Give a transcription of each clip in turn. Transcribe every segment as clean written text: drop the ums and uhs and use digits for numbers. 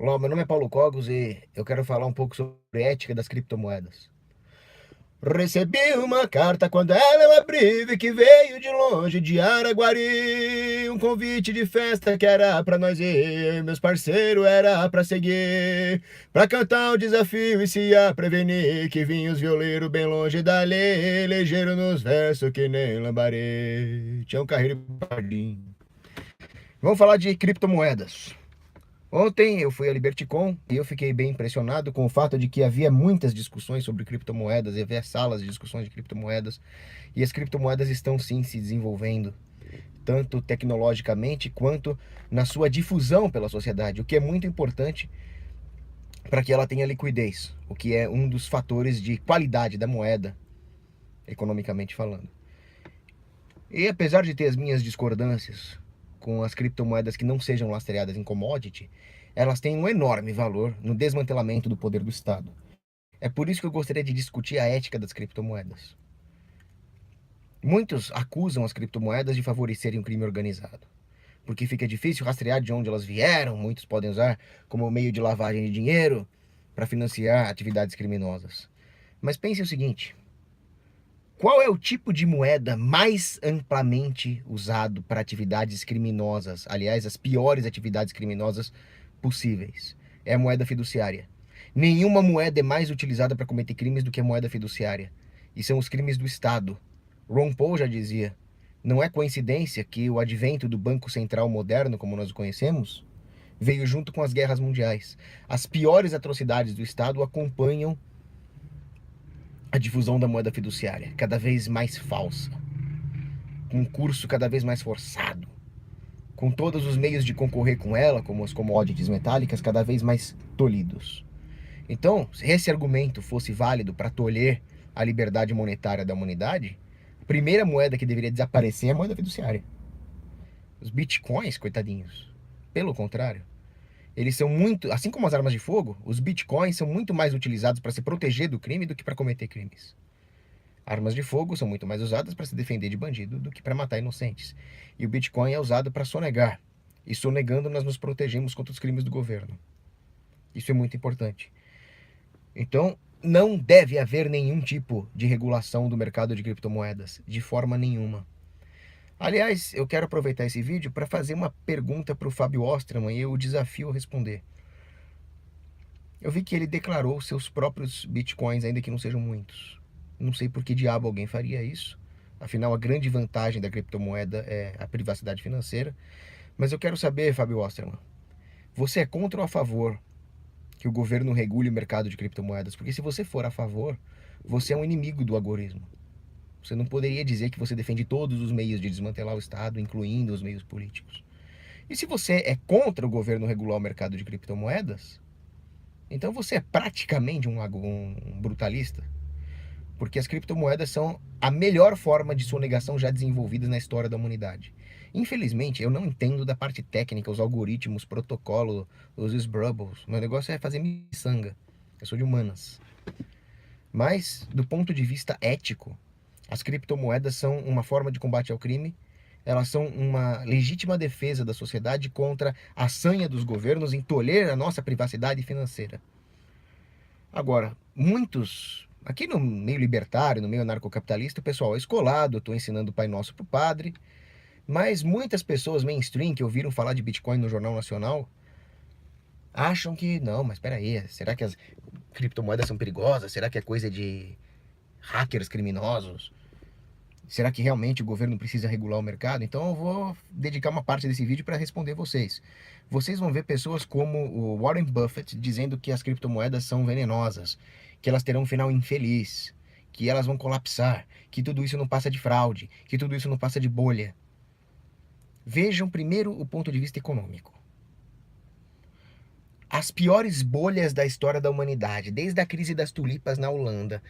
Olá, meu nome é Paulo Cogos e eu quero falar um pouco sobre ética das criptomoedas. Recebi uma carta quando ela eu abri, vi que veio de longe, de Araguari. Um convite de festa que era pra nós ir, meus parceiros era pra seguir. Pra cantar o desafio e se a prevenir, que vinha os violeiros bem longe dali, ligeiro nos versos que nem lambaré. Tinha um carreiro pardinho. Vamos falar de criptomoedas. Ontem eu fui à Liberticon e eu fiquei bem impressionado com o fato de que havia muitas discussões sobre criptomoedas, havia salas de discussões de criptomoedas, e as criptomoedas estão sim se desenvolvendo, tanto tecnologicamente quanto na sua difusão pela sociedade, o que é muito importante para que ela tenha liquidez, o que é um dos fatores de qualidade da moeda, economicamente falando. E apesar de ter as minhas discordâncias com as criptomoedas que não sejam lastreadas em commodity, elas têm um enorme valor no desmantelamento do poder do Estado. É por isso que eu gostaria de discutir a ética das criptomoedas. Muitos acusam as criptomoedas de favorecerem o crime organizado, porque fica difícil rastrear de onde elas vieram, muitos podem usar como meio de lavagem de dinheiro para financiar atividades criminosas. Mas pense o seguinte: qual é o tipo de moeda mais amplamente usado para atividades criminosas? Aliás, as piores atividades criminosas possíveis. É a moeda fiduciária. Nenhuma moeda é mais utilizada para cometer crimes do que a moeda fiduciária. E são os crimes do Estado. Ron Paul já dizia: não é coincidência que o advento do Banco Central moderno, como nós o conhecemos, veio junto com as guerras mundiais. As piores atrocidades do Estado acompanham a difusão da moeda fiduciária, cada vez mais falsa, com um curso cada vez mais forçado, com todos os meios de concorrer com ela, como as commodities metálicas, cada vez mais tolhidos. Então, se esse argumento fosse válido para tolher a liberdade monetária da humanidade, a primeira moeda que deveria desaparecer é a moeda fiduciária. Os bitcoins, coitadinhos, pelo contrário, eles são muito, assim como as armas de fogo, os bitcoins são muito mais utilizados para se proteger do crime do que para cometer crimes. Armas de fogo são muito mais usadas para se defender de bandido do que para matar inocentes. E o Bitcoin é usado para sonegar. E sonegando nós nos protegemos contra os crimes do governo. Isso é muito importante. Então, não deve haver nenhum tipo de regulação do mercado de criptomoedas, de forma nenhuma. Aliás, eu quero aproveitar esse vídeo para fazer uma pergunta para o Fábio Osterman e eu o desafio a responder. Eu vi que ele declarou seus próprios bitcoins, ainda que não sejam muitos. Não sei por que diabo alguém faria isso. Afinal, a grande vantagem da criptomoeda é a privacidade financeira. Mas eu quero saber, Fábio Osterman, você é contra ou a favor que o governo regule o mercado de criptomoedas? Porque se você for a favor, você é um inimigo do algoritmo. Você não poderia dizer que você defende todos os meios de desmantelar o Estado, incluindo os meios políticos. E se você é contra o governo regular o mercado de criptomoedas, então você é praticamente um brutalista. Porque as criptomoedas são a melhor forma de sonegação já desenvolvidas na história da humanidade. Infelizmente, eu não entendo da parte técnica, os algoritmos, protocolo, os Scrubbles. Meu negócio é fazer miçanga. Eu sou de humanas. Mas, do ponto de vista ético, as criptomoedas são uma forma de combate ao crime. Elas são uma legítima defesa da sociedade contra a sanha dos governos em tolher a nossa privacidade financeira. Agora, muitos, aqui no meio libertário, no meio anarcocapitalista, o pessoal é escolado, eu estou ensinando o Pai Nosso pro padre, mas muitas pessoas mainstream que ouviram falar de Bitcoin no Jornal Nacional acham que, não, mas espera aí, será que as criptomoedas são perigosas? Será que é coisa de hackers criminosos? Será que realmente o governo precisa regular o mercado? Então eu vou dedicar uma parte desse vídeo para responder vocês. Vocês vão ver pessoas como o Warren Buffett dizendo que as criptomoedas são venenosas, que elas terão um final infeliz, que elas vão colapsar, que tudo isso não passa de fraude, que tudo isso não passa de bolha. Vejam primeiro o ponto de vista econômico. As piores bolhas da história da humanidade, desde a crise das tulipas na Holanda,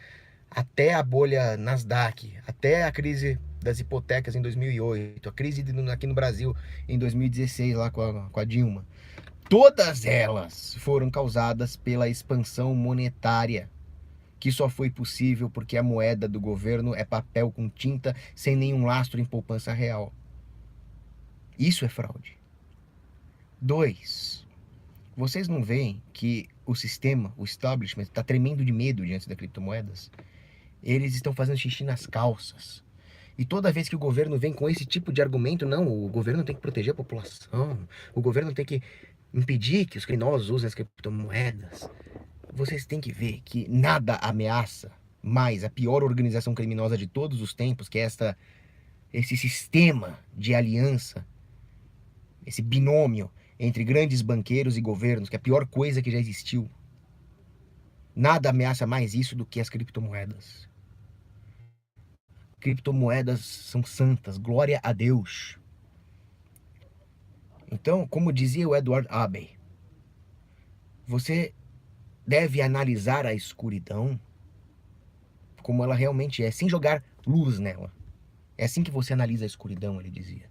até a bolha Nasdaq, até a crise das hipotecas em 2008, a crise aqui no Brasil em 2016, lá com a Dilma. Todas elas foram causadas pela expansão monetária, que só foi possível porque a moeda do governo é papel com tinta, sem nenhum lastro em poupança real. Isso é fraude. 2. Vocês não veem que o sistema, o establishment, está tremendo de medo diante das criptomoedas? Eles estão fazendo xixi nas calças. E toda vez que o governo vem com esse tipo de argumento, não, o governo tem que proteger a população, o governo tem que impedir que os criminosos usem as criptomoedas. Vocês têm que ver que nada ameaça mais a pior organização criminosa de todos os tempos, que é esse sistema de aliança, esse binômio entre grandes banqueiros e governos, que é a pior coisa que já existiu. Nada ameaça mais isso do que as criptomoedas. Criptomoedas são santas, glória a Deus. Então, como dizia o Edward Abbey, você deve analisar a escuridão como ela realmente é, sem jogar luz nela. É assim que você analisa a escuridão, ele dizia.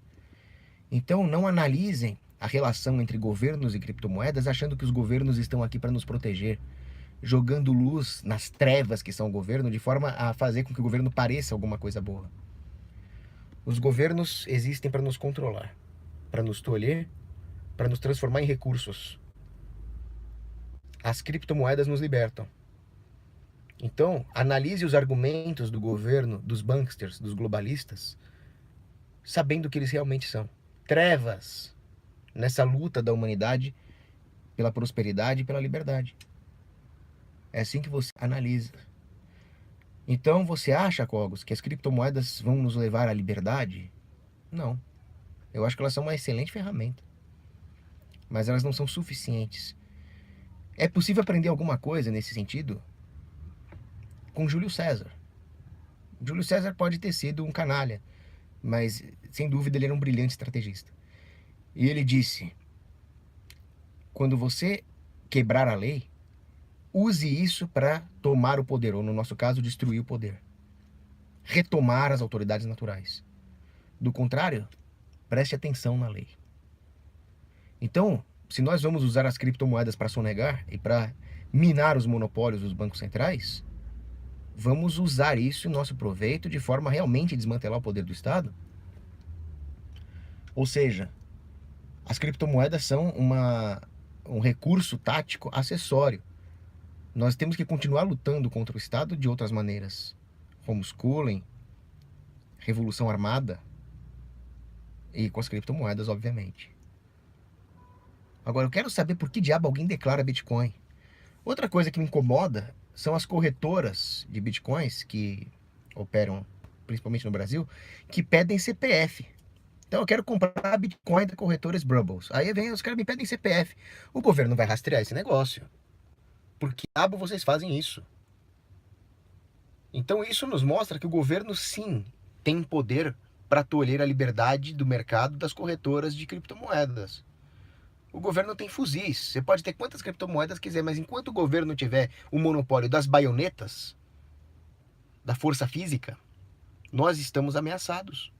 Então, não analisem a relação entre governos e criptomoedas achando que os governos estão aqui para nos proteger, jogando luz nas trevas que são o governo, de forma a fazer com que o governo pareça alguma coisa boa. Os governos existem para nos controlar, para nos tolher, para nos transformar em recursos. As criptomoedas nos libertam. Então, analise os argumentos do governo, dos banksters, dos globalistas, sabendo o que eles realmente são. Trevas nessa luta da humanidade pela prosperidade e pela liberdade. É assim que você analisa. Então, você acha, Cogos, que as criptomoedas vão nos levar à liberdade? Não. Eu acho que elas são uma excelente ferramenta. Mas elas não são suficientes. É possível aprender alguma coisa nesse sentido com Júlio César. Júlio César pode ter sido um canalha, mas sem dúvida ele era um brilhante estrategista. E ele disse: quando você quebrar a lei, use isso para tomar o poder, ou no nosso caso, destruir o poder. Retomar as autoridades naturais. Do contrário, preste atenção na lei. Então, se nós vamos usar as criptomoedas para sonegar e para minar os monopólios dos bancos centrais, vamos usar isso em nosso proveito de forma a realmente desmantelar o poder do Estado? Ou seja, as criptomoedas são um recurso tático acessório. Nós temos que continuar lutando contra o Estado de outras maneiras. Homeschooling, revolução armada e com as criptomoedas, obviamente. Agora, eu quero saber por que diabo alguém declara Bitcoin. Outra coisa que me incomoda são as corretoras de Bitcoins que operam principalmente no Brasil, que pedem CPF. Então eu quero comprar Bitcoin da corretora Brubbles. Aí vem os caras me pedem CPF. O governo vai rastrear esse negócio. Por que diabo vocês fazem isso? Então isso nos mostra que o governo sim tem poder para tolher a liberdade do mercado das corretoras de criptomoedas. O governo tem fuzis. Você pode ter quantas criptomoedas quiser, mas enquanto o governo tiver o monopólio das baionetas, da força física, nós estamos ameaçados.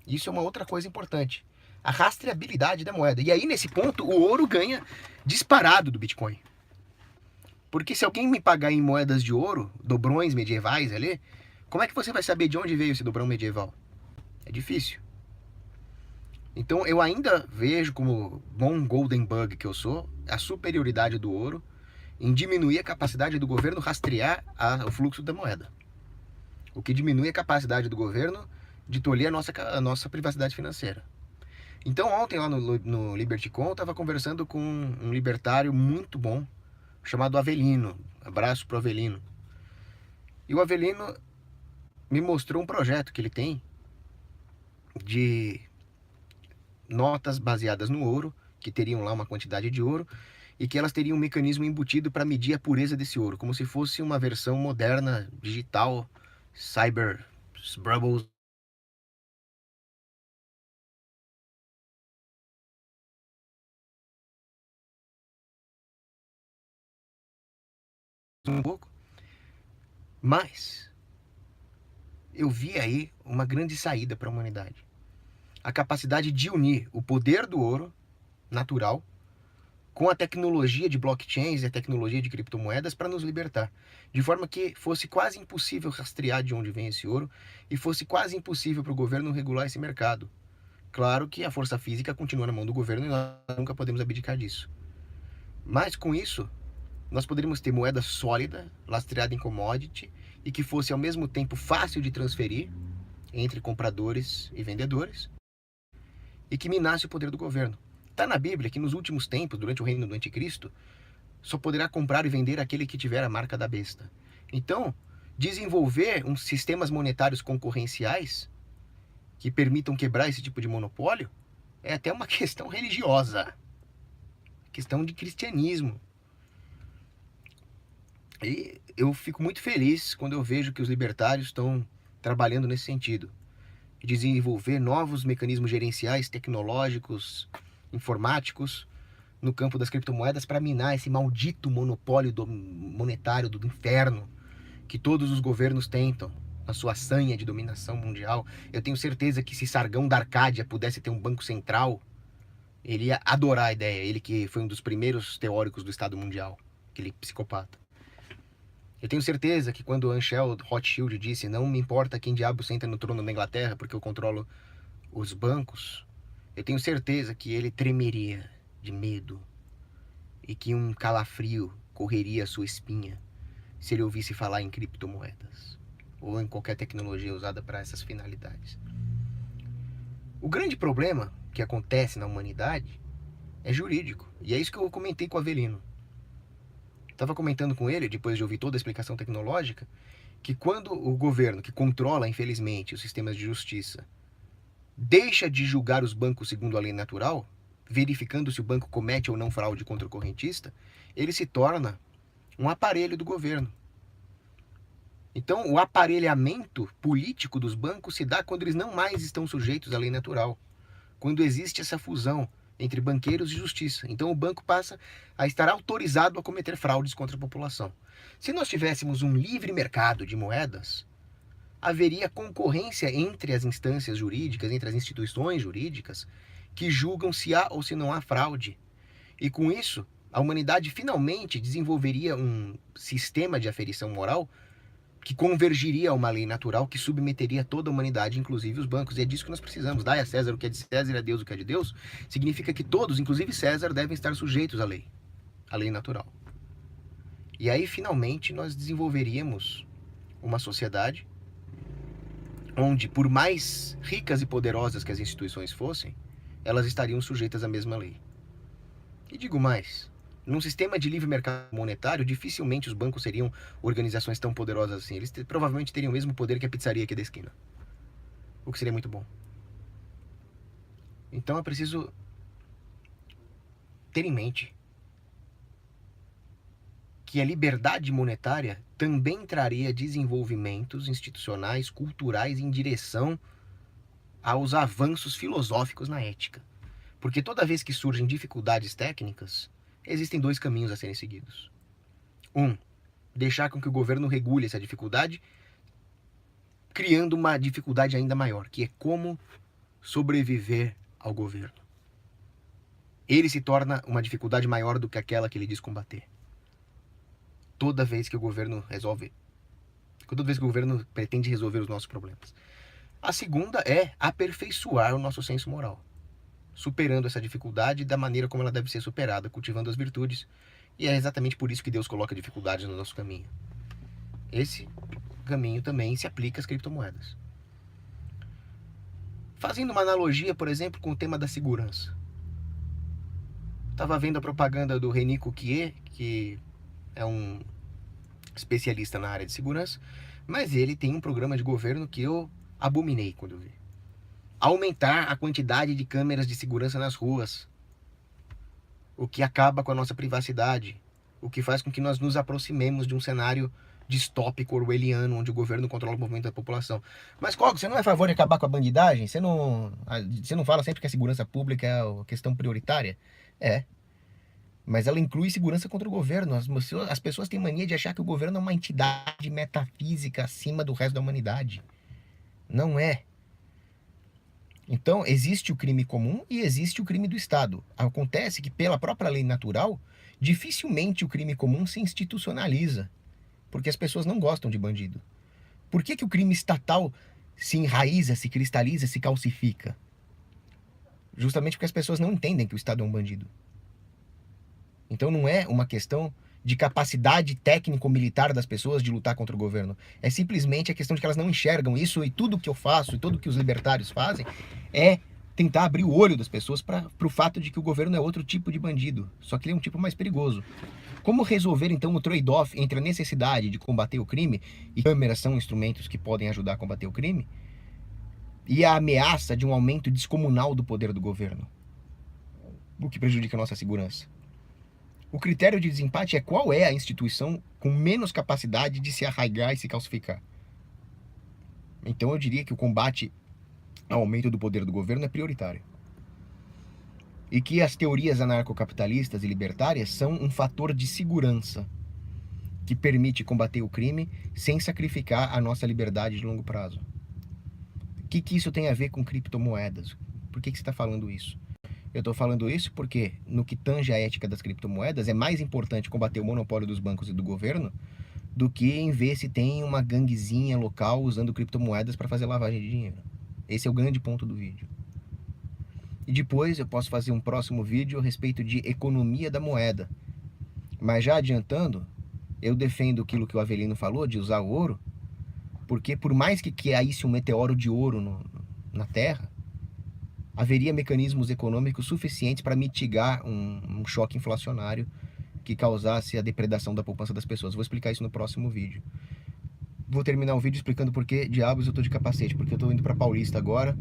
Isso é uma outra coisa importante. A rastreabilidade da moeda. E aí, nesse ponto, o ouro ganha disparado do Bitcoin. Porque se alguém me pagar em moedas de ouro, dobrões medievais ali, como é que você vai saber de onde veio esse dobrão medieval? É difícil. Então eu ainda vejo, como bom golden bug que eu sou, a superioridade do ouro em diminuir a capacidade do governo rastrear o fluxo da moeda. O que diminui a capacidade do governo de tolher a nossa privacidade financeira. Então ontem lá no LibertyCon eu estava conversando com um libertário muito bom, chamado Avelino. Abraço pro Avelino. E o Avelino me mostrou um projeto que ele tem de notas baseadas no ouro, que teriam lá uma quantidade de ouro, e que elas teriam um mecanismo embutido para medir a pureza desse ouro, como se fosse uma versão moderna, digital, cyber, Brubbles. Um pouco, mas eu vi aí uma grande saída para a humanidade. A capacidade de unir o poder do ouro natural com a tecnologia de blockchains e a tecnologia de criptomoedas para nos libertar. De forma que fosse quase impossível rastrear de onde vem esse ouro e fosse quase impossível para o governo regular esse mercado. Claro que a força física continua na mão do governo e nós nunca podemos abdicar disso. Mas com isso, nós poderíamos ter moeda sólida, lastreada em commodity, e que fosse ao mesmo tempo fácil de transferir entre compradores e vendedores, e que minasse o poder do governo. Está na Bíblia que nos últimos tempos, durante o reino do anticristo, só poderá comprar e vender aquele que tiver a marca da besta. Então, desenvolver uns sistemas monetários concorrenciais que permitam quebrar esse tipo de monopólio é até uma questão religiosa, questão de cristianismo. E eu fico muito feliz quando eu vejo que os libertários estão trabalhando nesse sentido, de desenvolver novos mecanismos gerenciais, tecnológicos, informáticos, no campo das criptomoedas para minar esse maldito monopólio monetário do inferno que todos os governos tentam na sua sanha de dominação mundial. Eu tenho certeza que se Sargão da Arcádia pudesse ter um banco central, ele ia adorar a ideia. Ele que foi um dos primeiros teóricos do Estado Mundial, aquele psicopata. Eu tenho certeza que quando Ansel Rothschild disse não me importa quem diabo senta no trono da Inglaterra porque eu controlo os bancos, eu tenho certeza que ele tremeria de medo e que um calafrio correria a sua espinha se ele ouvisse falar em criptomoedas ou em qualquer tecnologia usada para essas finalidades. O grande problema que acontece na humanidade é jurídico, e é isso que eu comentei com o Avelino. Estava comentando com ele, depois de ouvir toda a explicação tecnológica, que quando o governo, que controla, infelizmente, os sistemas de justiça, deixa de julgar os bancos segundo a lei natural, verificando se o banco comete ou não fraude contra o correntista, ele se torna um aparelho do governo. Então, o aparelhamento político dos bancos se dá quando eles não mais estão sujeitos à lei natural, quando existe essa fusão entre banqueiros e justiça. Então, o banco passa a estar autorizado a cometer fraudes contra a população. Se nós tivéssemos um livre mercado de moedas, haveria concorrência entre as instâncias jurídicas, entre as instituições jurídicas, que julgam se há ou se não há fraude. E com isso, a humanidade finalmente desenvolveria um sistema de aferição moral que convergiria a uma lei natural que submeteria toda a humanidade, inclusive os bancos. E é disso que nós precisamos. Dai a César o que é de César e a Deus o que é de Deus. Significa que todos, inclusive César, devem estar sujeitos à lei natural. E aí, finalmente, nós desenvolveríamos uma sociedade onde, por mais ricas e poderosas que as instituições fossem, elas estariam sujeitas à mesma lei. E digo mais, num sistema de livre mercado monetário, dificilmente os bancos seriam organizações tão poderosas assim. Eles provavelmente teriam o mesmo poder que a pizzaria aqui da esquina. O que seria muito bom. Então é preciso ter em mente que a liberdade monetária também traria desenvolvimentos institucionais, culturais em direção aos avanços filosóficos na ética. Porque toda vez que surgem dificuldades técnicas, existem dois caminhos a serem seguidos. Deixar com que o governo regule essa dificuldade, criando uma dificuldade ainda maior, que é como sobreviver ao governo. Ele se torna uma dificuldade maior do que aquela que ele diz combater. Toda vez que o governo pretende resolver os nossos problemas. A segunda é aperfeiçoar o nosso senso moral, superando essa dificuldade da maneira como ela deve ser superada, cultivando as virtudes. E é exatamente por isso que Deus coloca dificuldades no nosso caminho. Esse caminho também se aplica às criptomoedas. Fazendo uma analogia, por exemplo, com o tema da segurança. Estava vendo a propaganda do René Coquier, que é um especialista na área de segurança, mas ele tem um programa de governo que eu abominei quando eu vi. Aumentar a quantidade de câmeras de segurança nas ruas, o que acaba com a nossa privacidade, o que faz com que nós nos aproximemos de um cenário distópico orwelliano, onde o governo controla o movimento da população. Mas, Coco, você não é a favor de acabar com a bandidagem? Você não fala sempre que a segurança pública é a questão prioritária? É. Mas ela inclui segurança contra o governo. As pessoas têm mania de achar que o governo é uma entidade metafísica acima do resto da humanidade. Não é. Então, existe o crime comum e existe o crime do Estado. Acontece que, pela própria lei natural, dificilmente o crime comum se institucionaliza, porque as pessoas não gostam de bandido. Por que o crime estatal se enraiza, se cristaliza, se calcifica? Justamente porque as pessoas não entendem que o Estado é um bandido. Então não é uma questão de capacidade técnico-militar das pessoas de lutar contra o governo. É simplesmente a questão de que elas não enxergam isso, e tudo que eu faço, e tudo que os libertários fazem, é tentar abrir o olho das pessoas para o fato de que o governo é outro tipo de bandido, só que ele é um tipo mais perigoso. Como resolver então o trade-off entre a necessidade de combater o crime, e câmeras são instrumentos que podem ajudar a combater o crime, e a ameaça de um aumento descomunal do poder do governo, o que prejudica a nossa segurança? O critério de desempate é qual é a instituição com menos capacidade de se arraigar e se calcificar. Então eu diria que o combate ao aumento do poder do governo é prioritário. E que as teorias anarcocapitalistas e libertárias são um fator de segurança que permite combater o crime sem sacrificar a nossa liberdade de longo prazo. O que isso tem a ver com criptomoedas? Por que você está falando isso? Eu estou falando isso porque, no que tange a ética das criptomoedas, é mais importante combater o monopólio dos bancos e do governo do que em ver se tem uma ganguezinha local usando criptomoedas para fazer lavagem de dinheiro. Esse é o grande ponto do vídeo. E depois eu posso fazer um próximo vídeo a respeito de economia da moeda. Mas já adiantando, eu defendo aquilo que o Avelino falou, de usar o ouro, porque por mais que caísse um meteoro de ouro na Terra, haveria mecanismos econômicos suficientes para mitigar um choque inflacionário que causasse a depredação da poupança das pessoas. Vou explicar isso no próximo vídeo. Vou terminar o vídeo explicando por que diabos eu tô de capacete, porque eu tô indo para Paulista agora,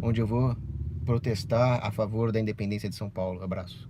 onde eu vou protestar a favor da independência de São Paulo. Abraço.